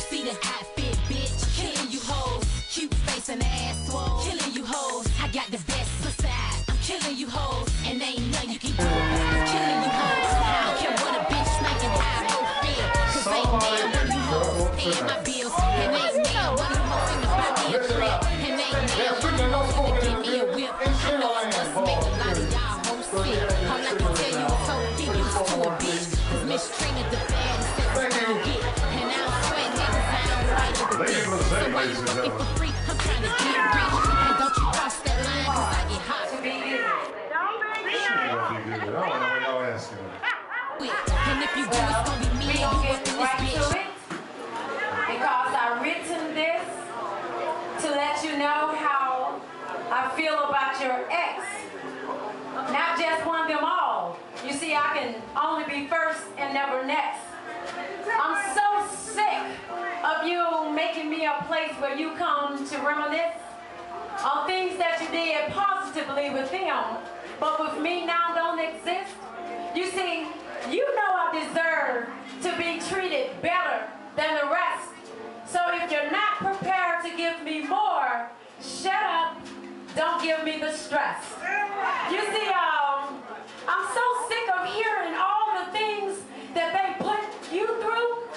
see the outfit, bitch. Killing you hoes. Cute face and ass swole. Killing you hoes. I got the best beside. I'm killing you hoes. And ain't nothing you can do. I'm killing you hoes. I don't care what a bitch spanking how I both feel. Cause ain't now one of you hoes paying my bills. And ain't now one of you hoes finna buy me a trip. And ain't now one of you hoes finna give me a whip. I know it's must make a lot of y'all hoes sick. All I can tell you is hope get used to a bitch. Cause mistreated the baddest that you get. And I don't swear niggas, I don't fight with the bitch. So why you fucking for free? I'm trying to get rich. And don't you cross that line cause I get hot. Don't be good. I don't know what y'all asking. And if you do, it's gonna be me and you up in this bitch. Because I've written this to let you know how I feel about your ex. Not just one of them all. You see, I can only be first and never next. I'm so sick of you making me a place where you come to reminisce on things that you did positively with them, but with me now don't exist. You see, you know I deserve to be treated better than the rest. So if you're not prepared to give me more, shut up, don't give me the stress. You see, I'm so sick of hearing all the things that they put you through,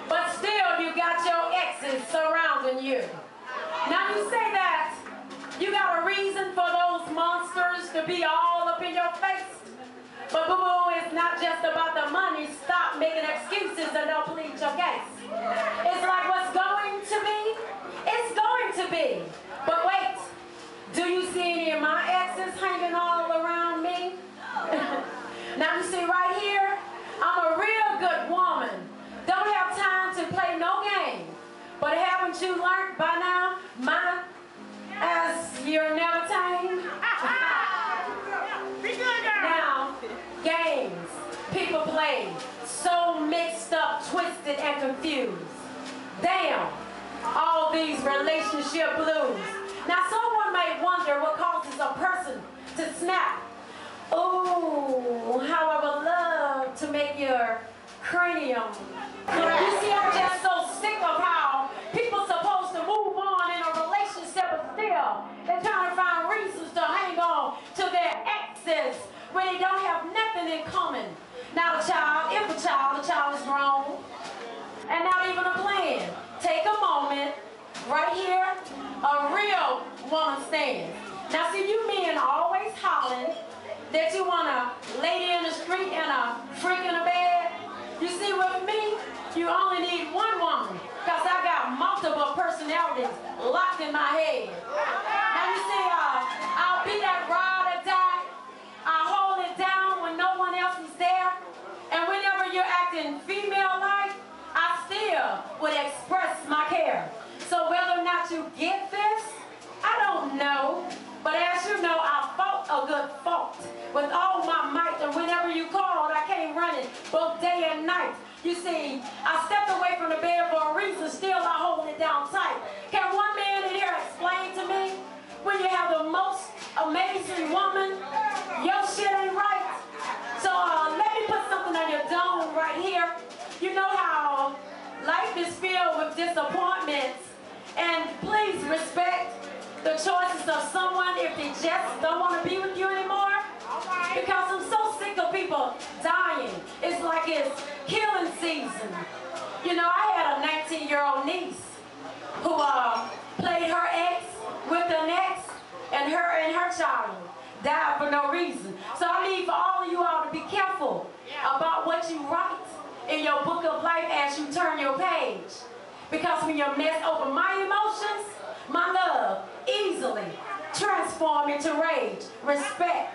but still you got your exes surrounding you. Now you say that you got a reason for those monsters to be all up in your face, but boo-boo, it's not just about the money. Stop making excuses and don't plead your case. It's like what's going to be, it's going to be. But wait, do you see any of my exes hanging all around me? Now you see right here, I'm a real good woman. Don't have time to play no game. But haven't you learned by now, mine, as you're never tame? Now, games people play, so mixed up, twisted, and confused. Damn, all these relationship blues. Now, someone may wonder what causes a person to snap. Ooh, how I would love to make your cranium. You see, I'm just so sick of how people supposed to move on in a relationship, but still they're trying to find reasons to hang on to their exes when they don't have nothing in common. Now the child, if a child, the child is grown, and not even a plan. Take a moment, right here, a real woman stands. Now see, you men always hollering that you want a lady in the street and a freak in the bed. You see, with me, you only need one woman, because I got multiple personalities locked in my head. Now you see, I'll be that ride or die. I hold it down when no one else is there. And whenever you're acting female-like, I still would express my care. So whether or not you get this, I don't know. But as you know, I fought a good fight with all my might. And whenever you called, I came running both day and night. You see, I stepped away from the bed for a reason. Still, I hold it down tight. Can one man in here explain to me, when you have the most amazing woman, your shit ain't right? So let me put something on your dome right here. You know how life is filled with disappointments. And please respect the choices of someone if they just don't want to be with you anymore. Because I'm so sick of people dying. It's like it's killing season. You know, I had a 19-year-old niece who played her ex with an ex, and her child died for no reason. So I need for all of you all to be careful about what you write in your book of life as you turn your page. Because when you mess over my emotions, my love easily transform into rage. Respect.